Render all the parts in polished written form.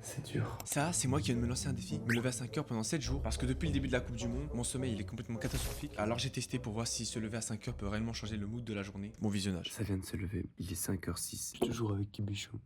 C'est dur. Ça, c'est moi qui viens de me lancer un défi, me lever à 5h pendant 7 jours, parce que depuis le début de la Coupe du Monde, mon sommeil il est complètement catastrophique. Alors j'ai testé pour voir si se lever à 5h peut réellement changer le mood de la journée. Bon visionnage. Ça vient de se lever, il est 5h06. Je suis toujours avec Kibichou.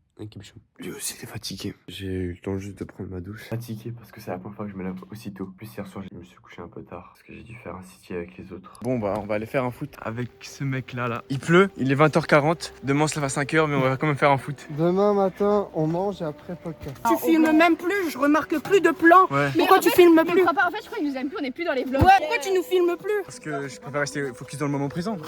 Lui aussi il est fatigué. J'ai eu le temps juste de prendre ma douche. Fatigué parce que c'est la première fois que je me lève aussitôt. Plus hier soir, je me suis couché un peu tard parce que j'ai dû faire un city avec les autres. Bon bah on va aller faire un foot avec ce mec là. Il pleut, il est 20h40. Demain on se lève à 5h mais on va quand même faire un foot. Demain matin, on mange et après podcast. Tu filmes même plus, je remarque plus de plans. Ouais. Pourquoi tu filmes plus? En fait, je crois qu'ils nous aiment plus, on est plus dans les vlogs. Ouais, pourquoi tu nous filmes plus? Parce que je préfère rester focus dans le moment présent.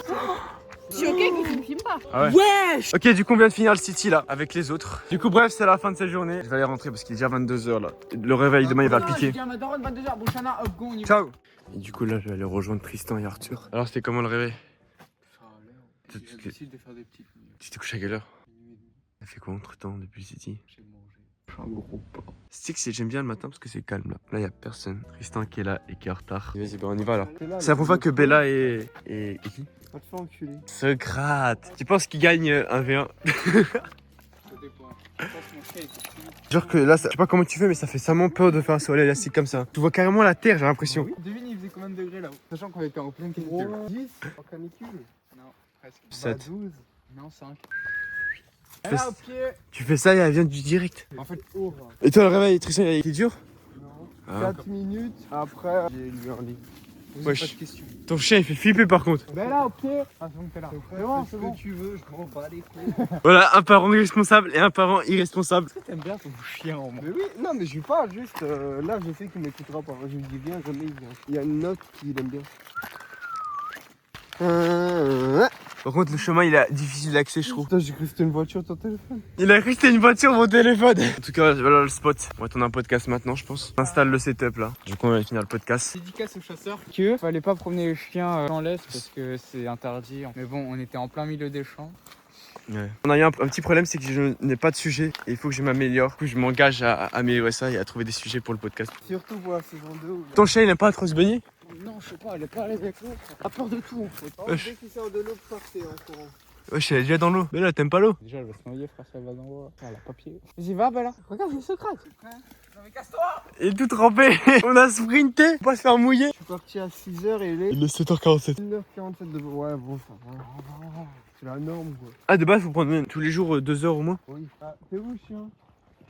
Je suis ok qu'ils ne filment pas. Ah ouais. Wesh! Ok, du coup on vient de finir le city là avec les autres. Du coup bref, c'est la fin de cette journée. Je vais aller rentrer parce qu'il est déjà 22h là. Le réveil demain il va piquer. Ciao. Et du coup là, je vais aller rejoindre Tristan et Arthur. Alors c'était comment le réveil? J'ai l'habitude de faire des petites nuits. Tu t'es couché à quelle heure? Ça fait quoi entre temps depuis le city? J'ai mangé. Je suis un gros porc. C'est que j'aime bien le matin parce que c'est calme là. Là y a personne. Tristan qui est là et qui est en retard. Vas-y, bah on y va là. C'est la première fois que Bella et qui? Va te faire enculer. Socrate. Tu penses qu'il gagne un V1? Ça dépend. Je pense que mon chien est Genre que là, je sais pas comment tu fais, mais ça fait vraiment peur de faire un sol élastique comme ça. Tu vois carrément la terre, j'ai l'impression. Oui, devine, il faisait combien de degrés là-haut? Sachant qu'on était en pleine canicule. 10 en canicule? Non, presque. 7. 12. Non, 5. Fais- Là, au pied. Tu fais ça et elle vient du direct. En fait, haut. Et toi, le réveil, Tristan, il était dur? Non. Ah. 4 minutes. Après, j'ai lu un livre. Wesh. Pas de questions. Ton chien, il fait flipper par contre. Ben là, au pied. Ah, c'est bon, t'es là. C'est bon, c'est bon. Tu veux, je m'en bats les couilles. Voilà, un parent irresponsable et un parent irresponsable. Est-ce que t'aimes bien ton chien en moi? Mais oui, non, mais je lui parle juste. Là, je sais qu'il m'écoutera pas. Je lui dis viens, jamais il vient. Il y a une note qu'il aime bien. Par contre, le chemin, il est difficile d'accès, je trouve. Putain, j'ai cru que c'était une voiture, ton téléphone. Il a cru que c'était une voiture, mon téléphone. En tout cas, voilà le spot. On va tourner un podcast maintenant, je pense. On installe le setup là. Du coup, on va finir le podcast. Dédicace aux chasseurs que fallait pas promener les chiens en laisse parce que c'est interdit. Mais bon, on était en plein milieu des champs. Ouais. On a eu un petit problème, c'est que je n'ai pas de sujet et il faut que je m'améliore. Du coup, je m'engage à améliorer ça et à trouver des sujets pour le podcast. Surtout pour la saison 2. Ton chien, il aime pas trop se baigner? Non, je sais pas, elle est pas à l'aise avec l'eau. Elle a peur de tout en fait. Wesh. Dès qu'il sort de l'eau, partez en courant. Wesh, elle est déjà dans l'eau. Mais là, t'aimes pas l'eau? Déjà, elle va se noyer, frère, si elle va dans l'eau. Elle a pas pied. Vas-y, va, Bella. Regarde, il se Socrate. Non, mais casse-toi. Il est tout trempé. On a sprinté pour pas se faire mouiller. Je suis parti à 6h et il est Il est 7h47. 1h47 de. Ouais, bon, ça va. C'est la norme quoi. Ah, de base, faut prendre tous les jours 2 heures au moins. Oui. Ah, t'es où, chien?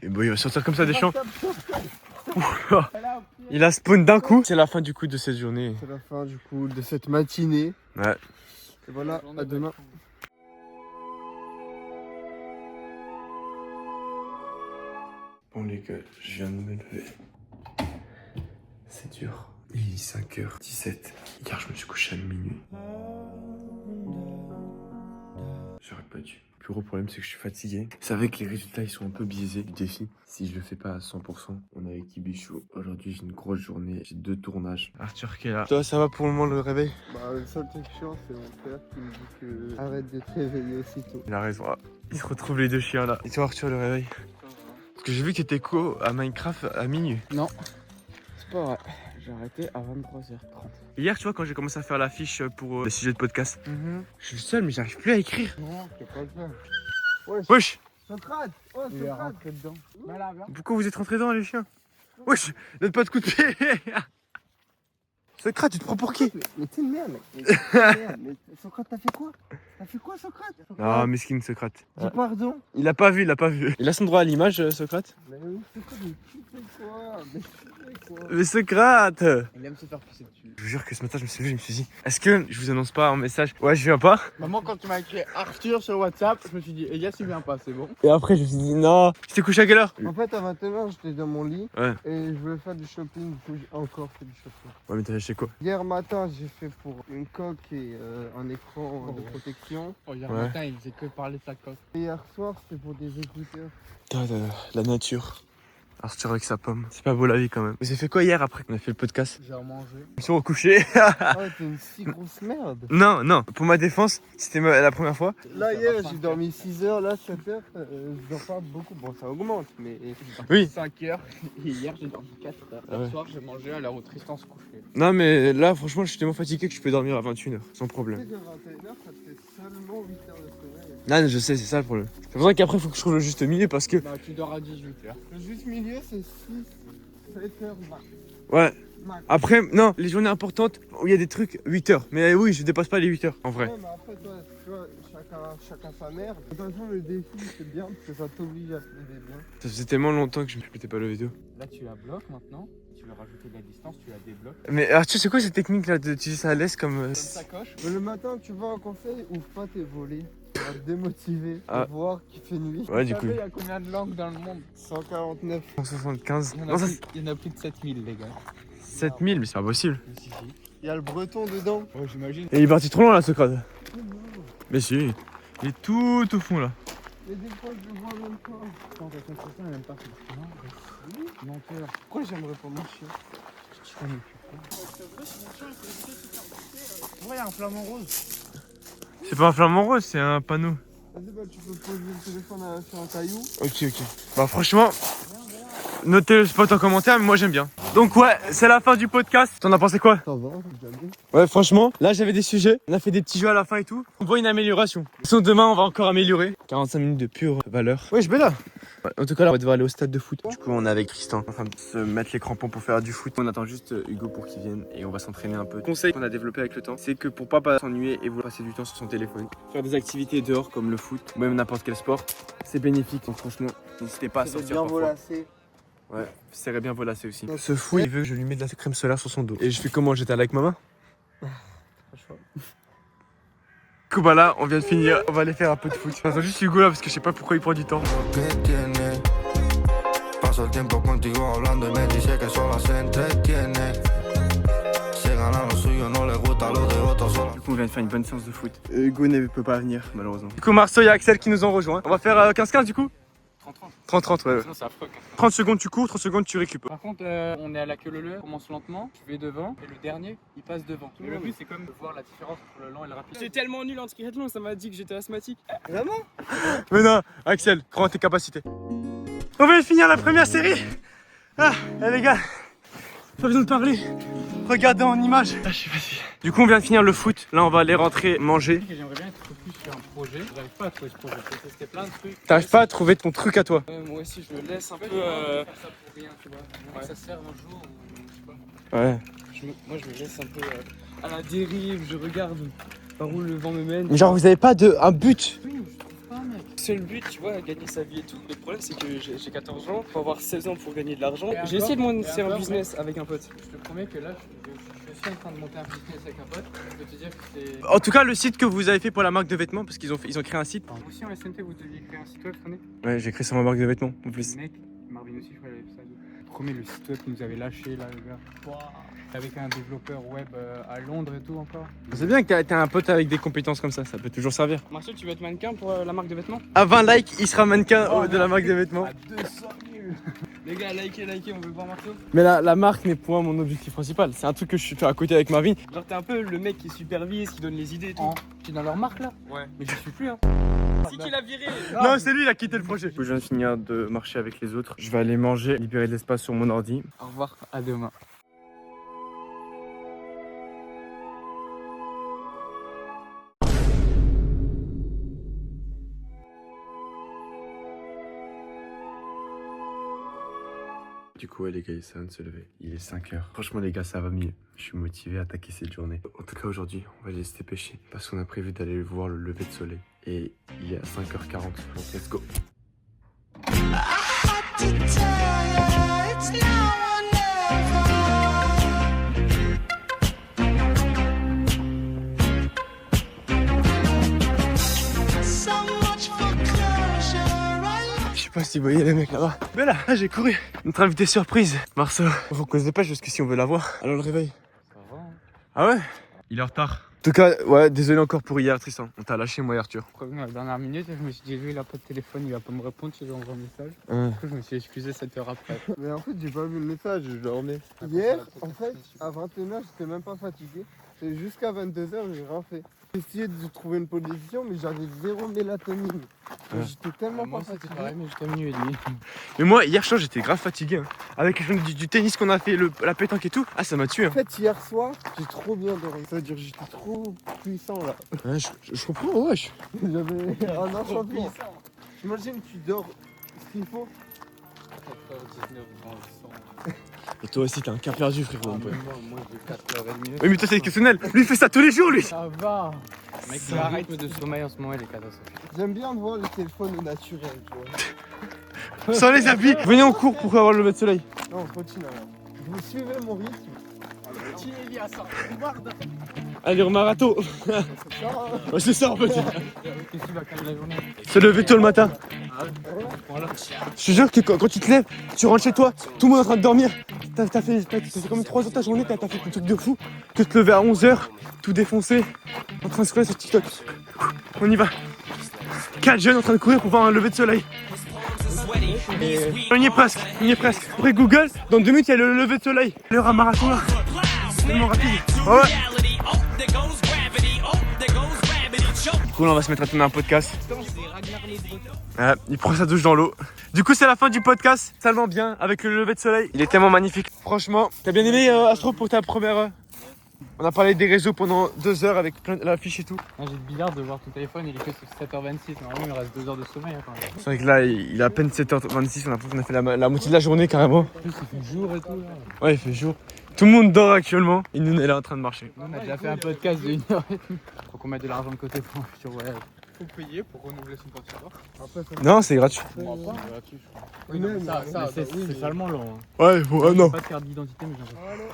Et bon, il va sortir comme ça des champs. Stop, stop, stop. Elle a au pied. Il a spawn d'un coup. C'est la fin du coup de cette journée. C'est la fin du coup de cette matinée. Ouais. Et voilà, à demain. Bon les gars, je viens de me lever. C'est dur. Il est 5h17. Hier, je me suis couché à minuit. J'aurais pas dû. Le plus gros problème, c'est que je suis fatigué. C'est vrai que les résultats, ils sont un peu biaisés du défi. Si je le fais pas à 100%, on est avec Kibichou. Aujourd'hui, j'ai une grosse journée. J'ai 2 tournages. Arthur qui est là. Toi, ça va pour le moment le réveil? Bah, le seul truc chiant, c'est mon père qui me dit que arrête de te réveiller aussitôt. Il a raison. Ah, ils se retrouvent les deux chiens là. Et toi, Arthur, le réveil? Parce que j'ai vu que t'étais co à Minecraft à minuit. Non, c'est pas vrai. J'ai arrêté à 23h30. Hier, tu vois, quand j'ai commencé à faire l'affiche pour le sujet de podcast, je suis seul, mais j'arrive plus à écrire. Non, je peux pas le faire. Wesh! Socrate! Oh, il est rentré dedans. Mais là, viens. Pourquoi vous êtes rentrés dedans, les chiens? Wesh! Donne pas de coup de pied! Socrate, tu te prends pour qui? Mais t'es une merde, mec. Mais t'es une merde. Mais Socrate, t'as fait quoi? T'as fait quoi, Socrate? Ah, mesquine, Socrate. Dis pardon. Il a pas vu, il a pas vu. Il a son droit à l'image, Socrate? Mais oui, c'est quoi? Mais tu fais quoi? Mais tu fais quoi? Mais Socrate! Il aime se faire pisser dessus. Je vous jure que ce matin, je me suis levé, je me suis dit, est-ce que je vous annonce pas en message? Ouais, je viens pas. Maman, quand tu m'as écrit Arthur sur WhatsApp, je me suis dit, Elias, il vient pas, c'est bon. Et après, je me suis dit, non. Tu t'es couché à quelle heure? En fait, à 21h, j'étais dans mon lit. Ouais. Et je voulais faire du shopping. Du coup, j'ai encore fait du shopping. Ouais, mais t'as acheté quoi? Hier matin, j'ai fait pour une coque et un écran de protection. Oh, hier Ouais. matin, il faisait que parler de sa coque. Et hier soir, c'était pour des écouteurs. La nature. Arthur avec sa pomme. C'est pas beau la vie quand même. Vous avez fait quoi hier après qu'on a fait le podcast? J'ai remangé. Ils sont recouchés. Ah, t'es une si grosse merde. Non, non. Pour ma défense, c'était la première fois. Là, hier, j'ai dormi 6 heures. Là, 7 heures, je dors pas beaucoup. Bon, ça augmente, mais. Oui. 5 heures. Et hier, j'ai dormi 4 heures. Ah ouais. Hier soir, j'ai mangé à l'heure où Tristan se couchait. Non, mais là, franchement, je suis tellement fatigué que je peux dormir à 21h sans Tu problème. sais que 21h, ça te fait seulement 8 heures de sommeil. Non, je sais, c'est ça le problème. C'est pour ça qu'après, faut que je trouve le juste milieu parce que. Bah, tu dors à 18h. Le juste milieu, c'est 6, 7 heures max. Ouais. Max. Après, non, les journées importantes où il y a des trucs 8 heures. Mais oui, je dépasse pas les 8 heures en vrai. Ouais, mais après, toi, tu vois, chacun sa merde. De toute façon, le défi, c'est bien parce que ça t'oblige à plaider bien. Ça faisait tellement longtemps que je m'étais pas levé d'eau. Là, tu la bloques maintenant. Tu veux rajouter de la distance, tu la débloques. Mais Arthur, c'est quoi cette technique là d'utiliser ça à l'aise comme. Comme sacoche. Mais le matin, tu vas en conseil, ouvre pas tes volets. Tu vas te démotiver. Ah. Pour voir qu'il fait nuit. Ouais, Vous du coup. savez, il y a combien de langues dans le monde? 149. 175. Il y en Non, a, ça, plus, il y en a plus de 7000, les gars. 7000, mais c'est pas possible. Si, si. Il y a le breton dedans. Ouais, j'imagine. Et il est parti trop loin là, ce crade. Mais si, il est tout au fond là. Mais des fois, je le vois même pas. Quand ta construction, elle aime pas ça. Non, mais menteur. Pourquoi j'aimerais pas mon chien? Je t'en occupe pas. Ouais, il y a un flamant rose. C'est pas un flamant rose, c'est un panneau. Vas-y, bah, tu peux poser le téléphone sur un caillou. Ok. Bah franchement, notez le spot en commentaire, mais moi j'aime bien. Donc ouais, c'est la fin du podcast. T'en as pensé quoi? Ça va, jamais. Ouais, franchement, là j'avais des sujets. On a fait des petits jeux à la fin et tout. On voit une amélioration. Sinon demain on va encore améliorer. 45 minutes de pure valeur. Ouais, je vais là. Ouais, en tout cas là on va devoir aller au stade de foot. Du coup on est avec Tristan en train de se mettre les crampons pour faire du foot. On attend juste Hugo pour qu'il vienne et on va s'entraîner un peu. Conseil qu'on a développé avec le temps, c'est que pour pas s'ennuyer et vouloir passer du temps sur son téléphone, faire des activités dehors comme le foot ou même n'importe quel sport, c'est bénéfique. Donc franchement, n'hésitez pas à C'est sortir bien parfois. volassé. Ouais, serrait bien Volassé aussi. Ce fou, il veut que je lui mette de la crème solaire sur son dos. Et je fais comment? J'étais avec ma main? Du coup, bah là, on vient de finir. On va aller faire un peu de foot. J'attends juste Hugo là parce que je sais pas pourquoi il prend du temps. Paso el tiempo contigo hablando y me dice que sola se entretiene. Se gana lo suyo, no le gusta lo de otros solo. Du coup, on vient de faire une bonne séance de foot. Hugo ne peut pas venir, malheureusement. Du coup, Marceau et Axel qui nous ont rejoints. On va faire 15-15 du coup? 30-30, ouais. Sinon, c'est affreux. 30 secondes tu cours, 30 secondes tu récupères. Par contre, on est à la queue leu, on commence lentement, je vais devant, et le dernier, il passe devant. Et le but, c'est comme de voir la différence entre le lent et le rapide. J'étais tellement nul en triathlon, ça m'a dit que j'étais asthmatique. Vraiment? Mais non, Axel, crois en tes capacités. On vient de finir la première série. Ah, les gars, pas besoin de parler. Regardez en image. Ah, je suis fatigué. Du coup, on vient de finir le foot. Là, on va aller rentrer manger. J'aimerais bien être plus sur un projet, j'arrive pas à trouver ce projet, j'ai testé plein de trucs. T'arrives pas à trouver ton truc à toi. Moi aussi, je me laisse un peu. Faire ça pour rien, tu vois. Ça sert un jour, ou je sais pas. Ouais. Moi, je me laisse un peu à la dérive, je regarde par où le vent me mène. Mais genre, vous avez pas un but? Oui, je trouve pas, mec. Seul but, tu vois, gagner sa vie et tout. Le problème, c'est que j'ai 14 ans, faut avoir 16 ans pour gagner de l'argent. Et J'ai encore, essayé de et monter un encore, business avec un pote. Je te promets que là, je suis en train de monter un business avec un pote. Je peux te dire que c'est. En tout cas, le site que vous avez fait pour la marque de vêtements, parce qu'ils ont créé un site. Moi aussi en SNT, vous deviez créer un site web, prenez. Ouais, j'ai créé sur ma marque de vêtements en plus. Mec, Marvin aussi, je crois, il avait fait ça. Je promets, le site web que nous avait lâché là, le gars. Avec un développeur web à Londres et tout encore. C'est bien que t'as un pote avec des compétences comme ça peut toujours servir. Marcel, tu veux être mannequin pour la marque de vêtements? À 20 likes, il sera mannequin de la marque de vêtements. À 200 000. Les gars, likez, on veut voir Marceau. Mais la marque n'est point mon objectif principal. C'est un truc que je fais à côté avec Marvin. Genre, t'es un peu le mec qui supervise, qui donne les idées et tout. Tu es dans leur marque là? Ouais. Mais je suis plus hein. Si qui l'a viré? Non, c'est lui, il a quitté le projet. Je viens de finir de marcher avec les autres. Je vais aller manger, libérer de l'espace sur mon ordi. Au revoir, à demain. Du coup, ouais, les gars, ça vient de se lever. Il est 5h. Franchement, les gars, ça va mieux. Je suis motivé à attaquer cette journée. En tout cas, aujourd'hui, on va laisser pêcher parce qu'on a prévu d'aller voir le lever de soleil. Et il est à 5h40. Donc, let's go. Je sais pas si vous voyez les mecs là-bas. Mais là, j'ai couru. Notre invité surprise, Marceau. Faut qu'on se dépêche parce que si on veut la voir, alors le réveil. Ça va hein. Ah ouais? Il est en retard. En tout cas, ouais, désolé encore pour hier, Tristan. On t'a lâché, moi et Arthur. Prévenu à la dernière minute, je me suis dit, lui il a pas de téléphone, il va pas me répondre si j'envoie un message. Ouais. Du coup, je me suis excusé 7 heures après. Mais en fait, j'ai pas vu le message, je dormais. Hier, en fait, à 21h, j'étais même pas fatigué. C'est jusqu'à 22h, j'ai rien fait. J'ai essayé de trouver une position, mais j'avais zéro mélatonine. Ouais. J'étais tellement Moi, pas c'était fatigué. pareil, mais jusqu'à minuit et demi. Mais moi, hier soir, j'étais grave fatigué. Hein. Avec du tennis qu'on a fait, la pétanque et tout. Ah, ça m'a tué. En fait, hier soir, j'ai trop bien dormi. C'est-à-dire que j'étais trop puissant là. Ouais, je comprends, wesh. J'avais un enchantement. Imagine, tu dors ce qu'il faut. 4h19 dans le sang. Et toi aussi, t'as un cas perdu, frérot. Moi, j'ai 4h30. Oui, mais toi, c'est exceptionnel. Lui, il fait ça tous les jours, lui. Ça va. Mec, le rythme de sommeil en ce moment, il est catastrophique. J'aime bien voir le téléphone au naturel, tu vois. Sans les habits. Venez en cours pour avoir le lever de soleil. Non, on continue alors. Vous suivez mon rythme. Allez, au marathon. Ouais, c'est ça, en fait. Qu'est-ce qui va calmer la journée? Se lever tôt le matin. Voilà. Je te jure que quand tu te lèves, tu rentres chez toi, tout le monde est en train de dormir. T'as fait comme 3 heures ta journée, t'as fait un truc de fou. Que te lever à 11h, tout défoncé, en train de scroller sur TikTok. On y va. 4 jeunes en train de courir pour voir un lever de soleil. On y est presque, on y est presque. Après Google, dans 2 minutes, il y a le lever de soleil. L'heure à marathon là. Tellement rapide. Ouais. Du coup, là, on va se mettre à tourner un podcast. Il prend sa douche dans l'eau. Du coup, c'est la fin du podcast. Tellement bien avec le lever de soleil. Il est tellement magnifique. Franchement, t'as bien aimé Astro pour ta première. On a parlé des réseaux pendant 2 heures avec plein l'affiche et tout. J'ai bizarre de voir ton téléphone, il est que sur 7h26. Normalement, il reste 2 heures de sommeil. Hein, quand même. C'est vrai que là, il est à peine 7h26. On a l'impression qu'on a fait la moitié de la journée carrément. En plus, il fait jour et tout. Là. Ouais, il fait jour. Tout le monde dort actuellement. Et nous, on est là en train de marcher. On a déjà fait un podcast de 1h30. Faut qu'on mette de l'argent de côté pour un futur voyage. Faut payer pour renouveler son passeport. Non, c'est gratuit. C'est gratuit, je crois. Oui, mais C'est salement long. Hein. Ouais, non. Pas de carte d'identité, mais j'en ai.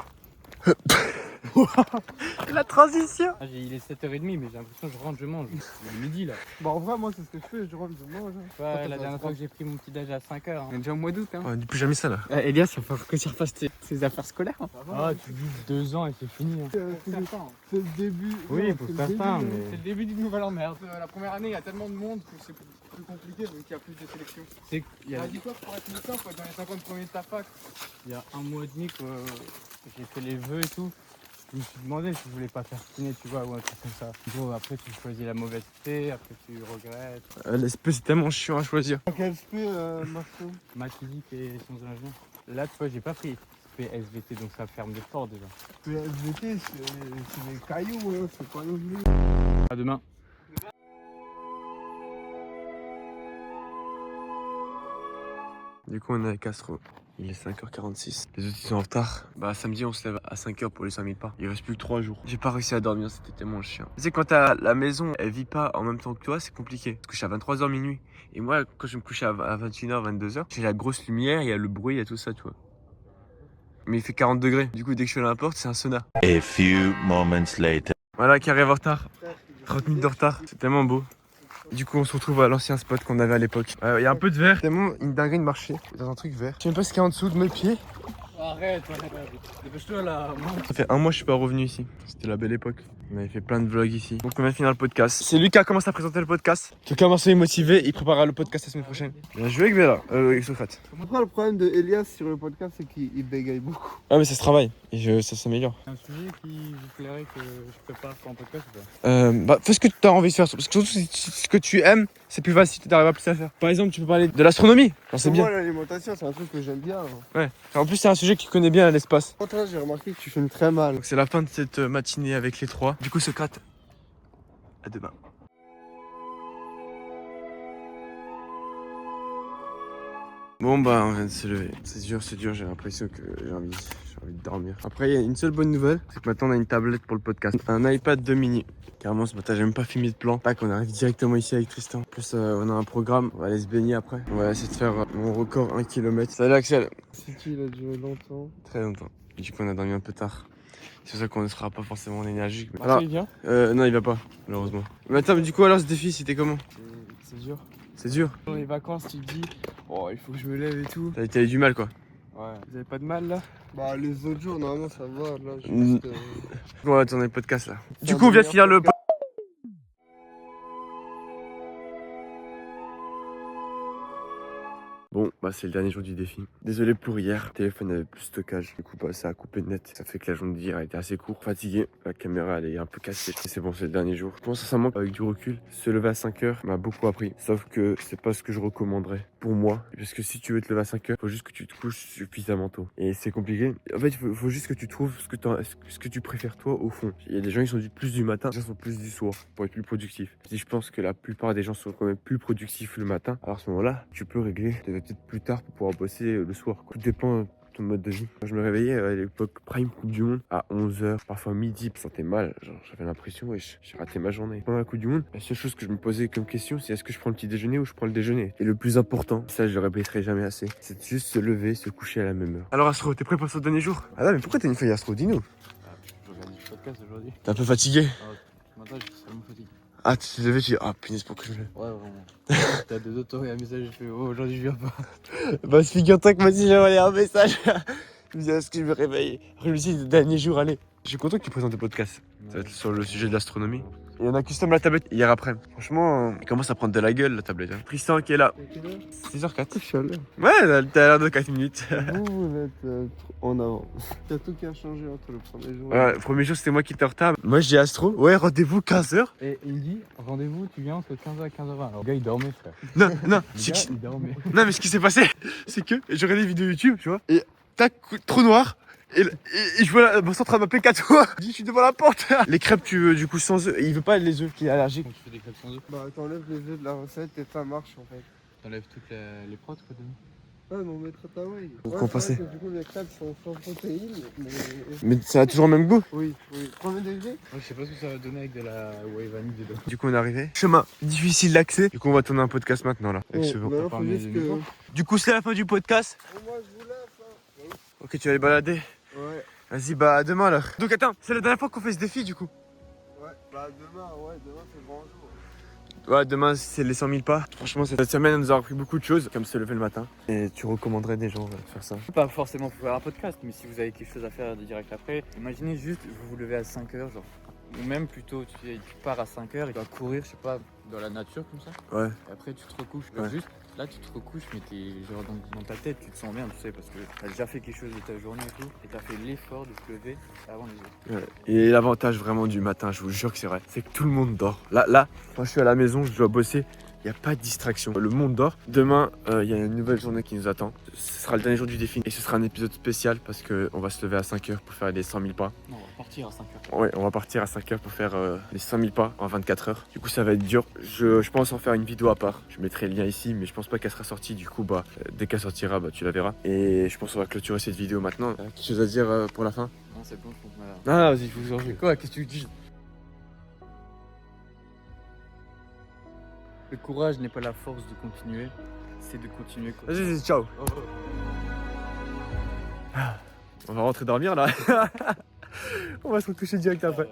La transition. Ah, il est 7h30, mais j'ai l'impression que je rentre, je mange. Il est midi là. Bah, en vrai, moi, c'est ce que je fais. Je rentre, je mange. Ouais, la dernière fois que j'ai pris mon petit déj à 5h. Hein. On est déjà au mois d'août. Hein. On dit plus jamais ça là. Elias, il va falloir que tu refasses ses affaires scolaires. Hein. Ah, tu vis 2 ans et c'est fini. Hein. C'est le début. Oui, Non, pour c'est le certains, début, mais. C'est le début d'une nouvelle emmerde. La première année, il y a tellement de monde que c'est plus compliqué, donc il y a plus de sélection. C'est qu'il y a, Dis-toi que pour être médecin, faut être dans les 50 premiers de ta fac. il y a un mois et demi que j'ai fait les vœux et tout. Je me suis demandé si je voulais pas faire kiné, tu vois, ou un truc comme ça. Bon, après tu choisis la mauvaise spé, après tu regrettes. L'SP, c'est tellement chiant à choisir. Quel spé, Marceau? Maths physique et sciences de l'ingénieur. Là, tu vois, j'ai pas pris spé SVT, donc ça ferme des portes déjà. Le SVT, c'est des cailloux, hein. C'est pas non plus. À demain. Du coup, on est avec Astro. Il est 5h46. Les autres, ils sont en retard. Bah, samedi, on se lève à 5h pour les 5000 pas. Il reste plus que 3 jours. J'ai pas réussi à dormir, c'était tellement chiant. Tu sais, quand la maison, elle vit pas en même temps que toi, c'est compliqué. Je couche à 23h minuit. Et moi, quand je me couche à 21h, 22h, j'ai la grosse lumière, il y a le bruit, il y a tout ça, tu vois. Mais il fait 40 degrés. Du coup, dès que je suis à la porte, c'est un sauna. A few moments later. Voilà, qui arrive en retard. 30 minutes de retard. C'est tellement beau. Du coup, on se retrouve à l'ancien spot qu'on avait à l'époque. Il y a un peu de verre. Tellement une dinguerie de marcher dans un truc vert. Je sais même pas ce qu'il y a en dessous de mes pieds. Arrête. Dépêche-toi là. Ça fait 1 mois que je suis pas revenu ici. C'était la belle époque. On avait fait plein de vlogs ici. Donc on vient de finir le podcast. C'est lui qui a commencé à présenter le podcast. Quelqu'un Marceau est motivé, il préparera le podcast la semaine prochaine. Bien joué avec Bella, avec Socrate. Après, le problème de Elias sur le podcast, c'est qu'il bégaye beaucoup. Ah mais ça se travaille et ça s'améliore. Un sujet qui vous plairait que je prépare pour un podcast ou pas? Bah fais ce que tu as envie de faire. Parce que surtout si ce que tu aimes, c'est plus facile, tu arrives à plus à faire. Par exemple, tu peux parler de l'astronomie. C'est bien. Moi, l'alimentation, c'est un truc que j'aime bien. Ouais. En plus, c'est un sujet qui connaît bien l'espace. Contre là, j'ai remarqué que tu filmes très mal. Donc c'est la fin de cette matinée avec les 3. Du coup, Socrate, à demain. Bon bah on vient de se lever. C'est dur, j'ai l'impression que j'ai envie de dormir. Après il y a une seule bonne nouvelle, c'est que maintenant on a une tablette pour le podcast. Un iPad 2 mini. Carrément ce matin j'ai même pas filmé de plan. Tac, on arrive directement ici avec Tristan. En plus on a un programme, on va aller se baigner après. On va essayer de faire mon record 1 km. Salut Axel. C'est qui, il a duré longtemps. Très longtemps. Du coup on a dormi un peu tard. C'est pour ça qu'on ne sera pas forcément énergique. Mais... Alors, il vient? Non il va pas, malheureusement. Mais attends, mais du coup alors ce défi c'était comment? C'est dur. C'est dur. Dans les vacances, tu te dis, oh, il faut que je me lève et tout. T'as eu du mal quoi. Ouais. Vous avez pas de mal là? Bah, les autres jours, normalement, ça va. Là, juste. On va tourner le podcast là. Du coup on vient de finir le podcast. Bon, bah c'est le dernier jour du défi. Désolé pour hier, le téléphone avait plus de stockage. Du coup, bah ça a coupé net. Ça fait que la journée d'hier a été assez courte. Fatigué, la caméra elle est un peu cassée. C'est bon, c'est le dernier jour. Je pense sincèrement qu'avec du recul, se lever à 5 heures m'a beaucoup appris. Sauf que c'est pas ce que je recommanderais pour moi. Parce que si tu veux te lever à 5 heures, faut juste que tu te couches suffisamment tôt. Et c'est compliqué. En fait, faut juste que tu trouves ce que tu préfères toi au fond. Il y a des gens qui sont plus du matin, des gens sont plus du soir pour être plus productifs. Si je pense que la plupart des gens sont quand même plus productifs le matin, alors à ce moment-là, tu peux régler peut-être plus tard pour pouvoir bosser le soir, quoi. Tout dépend de ton mode de vie. Quand je me réveillais à l'époque prime Coupe du Monde à 11h, parfois midi, je me sentais mal. Genre, j'avais l'impression, wesh, j'ai raté ma journée. Pendant la Coupe du Monde, la seule chose que je me posais comme question, c'est est-ce que je prends le petit déjeuner ou je prends le déjeuner. Et le plus important, ça je le répéterai jamais assez, c'est juste se lever, se coucher à la même heure. Alors Astro, t'es prêt pour ce dernier jour? Ah là, mais pourquoi t'as une feuille Astro? Dis-nous. Je regarde du podcast aujourd'hui. T'es un peu fatigué? Maintenant, je suis vraiment fatigué. Ah, tu t'es levé, tu dis ah punaise, pourquoi je me lève? Ouais, vraiment. T'as deux autres et un message, je fais oh, aujourd'hui je viens pas. Bah, figure-toi que moi aussi j'ai envoyé un message. Je me dis, est-ce que je me réveille? Après, je me suis dit, le dernier jour, allez. Je suis content que tu présentes le podcast. Ça va être sur le sujet de l'astronomie. Et on a custom la tablette hier après. Franchement, il commence à prendre de la gueule la tablette. Hein. Tristan qui est là. 6h04. Je suis à l'heure. Ouais, t'as l'air de 4 minutes. Vous êtes en avant. T'as tout qui a changé entre le premier jour. Ouais, le premier jour, c'était moi qui étais en retard. Moi, j'ai Astro. Ouais, rendez-vous 15h. Et il me dit rendez-vous, tu viens entre 15h et 15h20. Alors, le gars il dormait, frère. Non, non. Le gars, il dormait. Non, mais ce qui s'est passé, c'est que j'ai regardé des vidéos YouTube, tu vois. Et tac, trou noir. Et je vois la bosse en train de m'appeler 4 fois. Je dis, je suis devant la porte. Les crêpes, tu veux du coup sans œufs. Et il veut pas les œufs, qui est allergique. Donc, tu fais des crêpes sans œufs. Bah t'enlèves les œufs de la recette et ça marche en fait. T'enlèves toutes les prods, quoi, dedans. Ah mais on mettra ta whey. Faut compenser. Du coup les crêpes sont sans protéines. Mais ça a toujours le même goût. Oui. Premier degré. Moi, je sais pas ce que ça va donner avec de la whey vanille dedans. Du coup, on est arrivé. Chemin difficile d'accès. Du coup, on va tourner un podcast maintenant là. Avec ce vent. Maintenant, pas faut emmener juste des que... micros. Du coup, c'est la fin du podcast. Moi je vous laisse hein. Ok, tu vas aller balader. Ouais. Vas-y, bah à demain alors. Donc attends, c'est la dernière fois qu'on fait ce défi du coup. Ouais. Bah demain c'est le grand jour. Ouais, demain c'est les 100 000 pas. Franchement, cette semaine, on nous a appris beaucoup de choses, comme se lever le matin. Et tu recommanderais des gens de faire ça? Pas forcément pour faire un podcast, mais si vous avez quelque chose à faire direct après, imaginez juste, vous vous levez à 5h, genre. Ou même plutôt, tu pars à 5h et tu vas courir, je sais pas, dans la nature comme ça. Ouais. Et après, tu te recouches. Ouais. Juste, là, tu te recouches, mais t'es genre dans ta tête, tu te sens bien, tu sais, parce que t'as déjà fait quelque chose de ta journée et tout. Et t'as fait l'effort de te lever avant les autres. Ouais. Et l'avantage vraiment du matin, je vous jure que c'est vrai, c'est que tout le monde dort. Là, quand je suis à la maison, je dois bosser. Il n'y a pas de distraction. Le monde dort. Demain, il y a une nouvelle journée qui nous attend. Ce sera le dernier jour du défi. Et ce sera un épisode spécial parce qu'on va se lever à 5h pour faire les 100 000 pas. Non, on va partir à 5h. Ouais, on va partir à 5h pour faire les 100 000 pas en 24 heures. Du coup, ça va être dur. Je pense en faire une vidéo à part. Je mettrai le lien ici, mais je pense pas qu'elle sera sortie. Du coup, dès qu'elle sortira, tu la verras. Et je pense qu'on va clôturer cette vidéo maintenant. Quelque chose à dire pour la fin? Non, c'est bon, je pense qu'on a... Ah, vas-y, je vous en prie. Quoi? Qu'est-ce que tu dis? Le courage n'est pas la force de continuer, c'est de continuer. Vas-y, ciao. On va rentrer dormir là. On va se recoucher direct après.